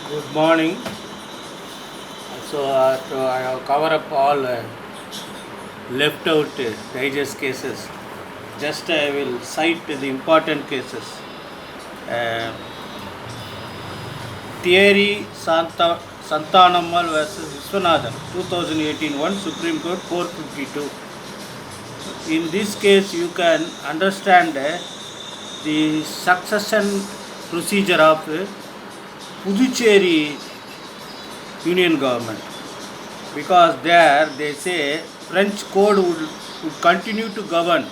Good morning. So I have covered up all left out digest cases. Just I will cite the important cases. Uh, Thierry Santanamal versus Viswanathan, 2018 1 Supreme Court 452. In this case, you can understand the succession procedure of Puducherry Union government, because there they say French code would continue to govern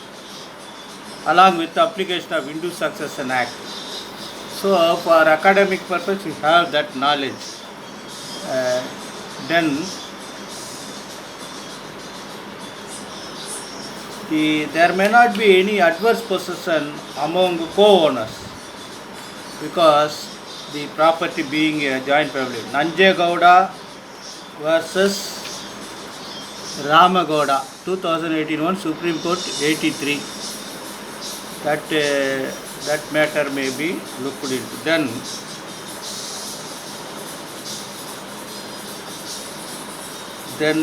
along with the application of Hindu Succession Act. So for academic purpose we have that knowledge. Then there may not be any adverse possession among co-owners because the property being a joint family. Nanjegowda versus Ramagowda, 2018 1 Supreme Court 83. That matter may be looked into. Then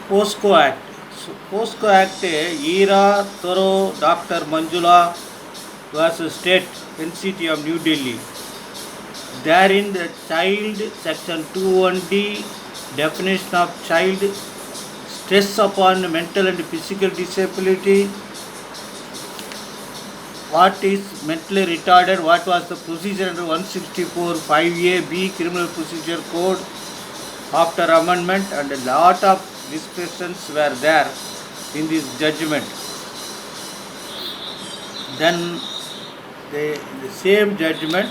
POSCO Act. So POSCO Act, Era Thoro Dr. Manjula versus State NCT of New Delhi. Therein the child, section 21D, definition of child, stress upon mental and physical disability, what is mentally retarded, what was the procedure under 164 5A-B Criminal Procedure Code after amendment, and a lot of discussions were there in this judgment. Then the same judgment,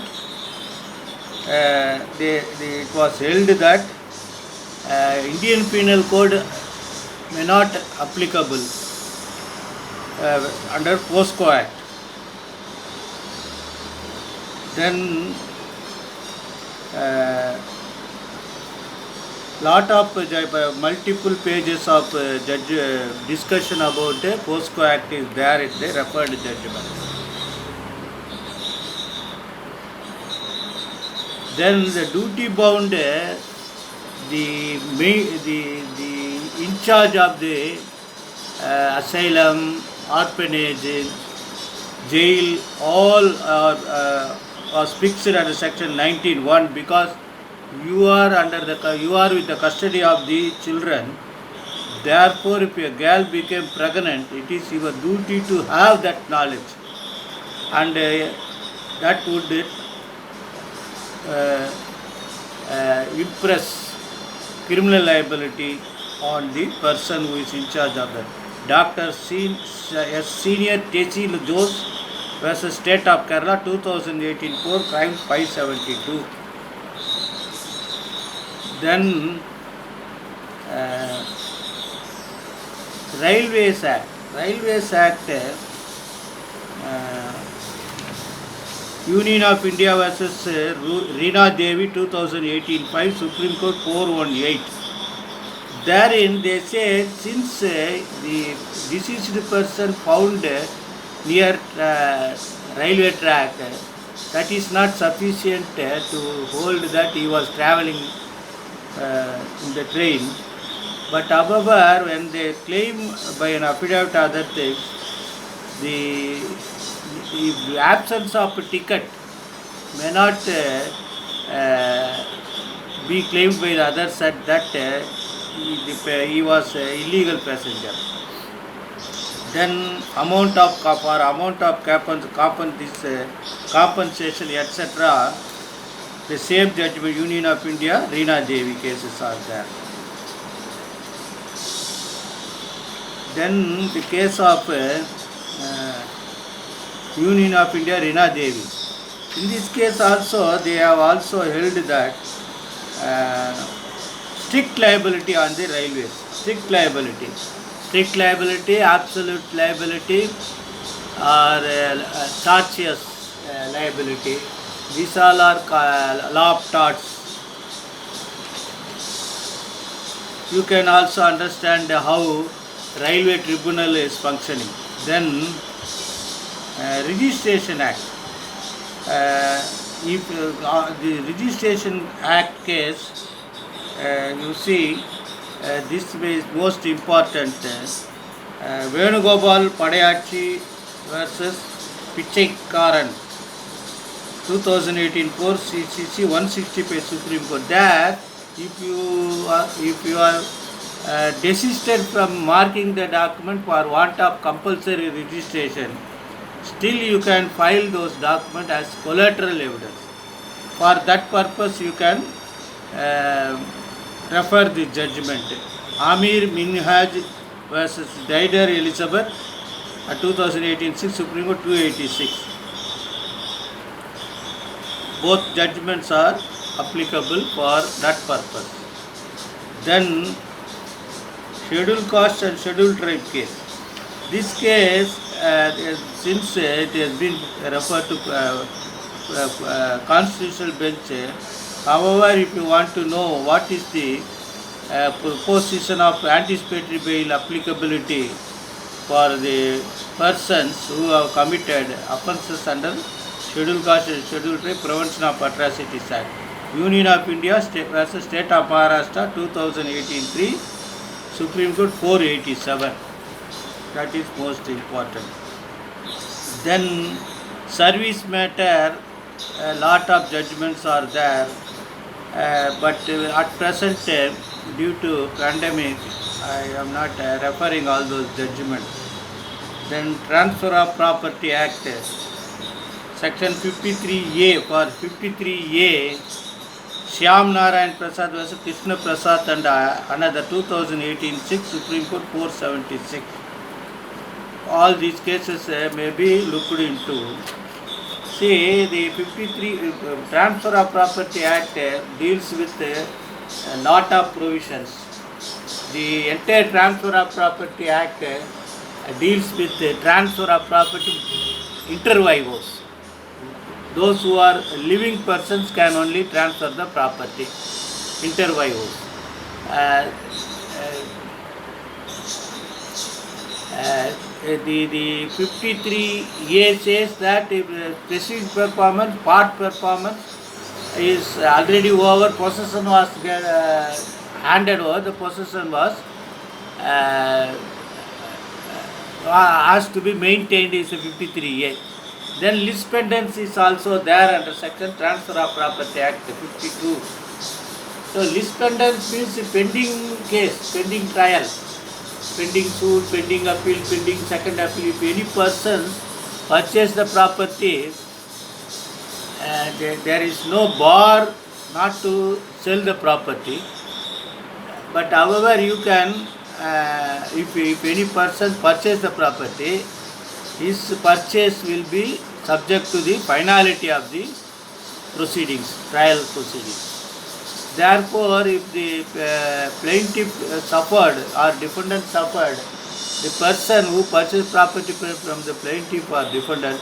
it was held that Indian Penal Code may not applicable under POSCO Act. Then lot of multiple pages of discussion about POSCO Act is there in the referred judgment. Then the duty bound, the in charge of the asylum, orphanage, jail, all was fixed under section 19(1), because you are with the custody of the children. Therefore, if a girl became pregnant, it is your duty to have that knowledge, and that would impress criminal liability on the person who is in charge of that. Dr. Senior Tesi Jose versus State of Kerala, 2018 4, crime 572. Then Railways Act, Union of India versus Reena Devi, 2018 5, Supreme Court 418. Therein they say, since the deceased person found near railway track, that is not sufficient to hold that he was travelling in the train. But however, when they claim by an affidavit or other things, the absence of a ticket may not be claimed by the others that he was an illegal passenger. Then amount of compensation, etc. The same judgment, Union of India, Reena Devi cases are there. Then the case of Union of India, Reena Devi. In this case also, they have also held that strict liability on the railways. Strict liability, absolute liability, or tortious liability. These all are law of torts. You can also understand how railway tribunal is functioning. Then Registration Act. If the Registration Act case, you see, this is most important. Venugopal Padayachi versus Pichaikaran, 2018 4 CCC 165 Supreme Court. That if you are desisted from marking the document for want of compulsory registration, still you can file those documents as collateral evidence. For that purpose, you can refer the judgment. Amir Minhaj versus Daider Elizabeth, 2018 6 Supreme Court 286. Both judgments are applicable for that purpose. Then scheduled caste and scheduled tribe case. This case, since it has been referred to constitutional bench, however, if you want to know what is the position of anticipatory bail applicability for the persons who have committed offences under Scheduled Caste and Scheduled Tribe Prevention of Atrocities Act, Union of India versus State of Maharashtra 2018-3, Supreme Court 487. That is most important. Then service matter, a lot of judgments are there, but at present, due to pandemic, I am not referring all those judgments. Then Transfer of Property Act, Section 53A. For 53A, Shyam Narayan Prasad versus Krishna Prasad and another 2018 6 Supreme Court 476. All these cases may be looked into. See, the 53 Transfer of Property Act deals with a lot of provisions. The entire Transfer of Property Act deals with the transfer of property inter vivos. Those who are living persons can only transfer the property inter vivos. The 53A says that if specific performance, part performance is already over, possession was handed over, the possession was has to be maintained is a 53A. Then lis pendens is also there under Section Transfer of Property Act 52. So lis pendens means a pending case, pending trial, pending suit, pending appeal, pending second appeal. If any person purchase the property, there is no bar not to sell the property. But however, you can, if any person purchase the property, his purchase will be subject to the finality of the proceedings, trial proceedings. Therefore, if the plaintiff suffered or defendant suffered, the person who purchased property from the plaintiff or defendant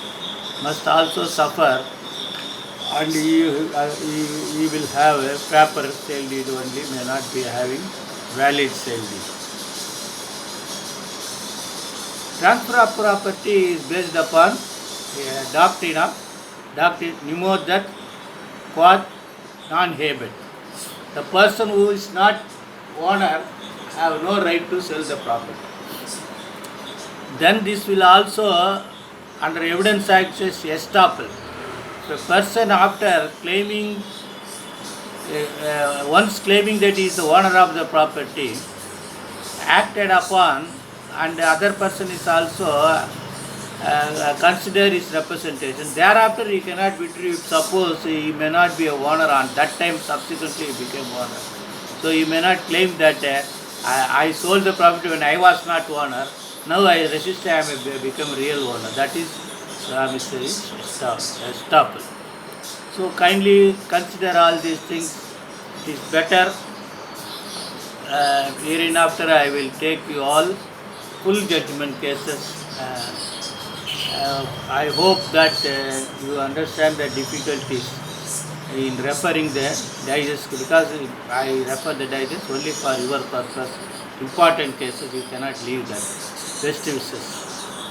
must also suffer, and he will have a proper sale deed only, may not be having valid sale deed. Transfer of property is based upon doctrine nemo dat quod non habet. The person who is not owner have no right to sell the property. Then this will also, under Evidence Act, says estoppel. The person after claiming, once claiming that he is the owner of the property, acted upon, and the other person is also consider his representation. Thereafter he cannot withdraw if suppose he may not be a owner on that time, subsequently he became owner. So he may not claim that I sold the property when I was not owner, now I resist, I am become real owner. That is promissory estoppel. So kindly consider all these things. It is better. Hereinafter I will take you all full judgment cases. I hope that you understand the difficulties in referring the digest, because I refer the digest only for your purpose. Important cases, you cannot leave that. Best wishes.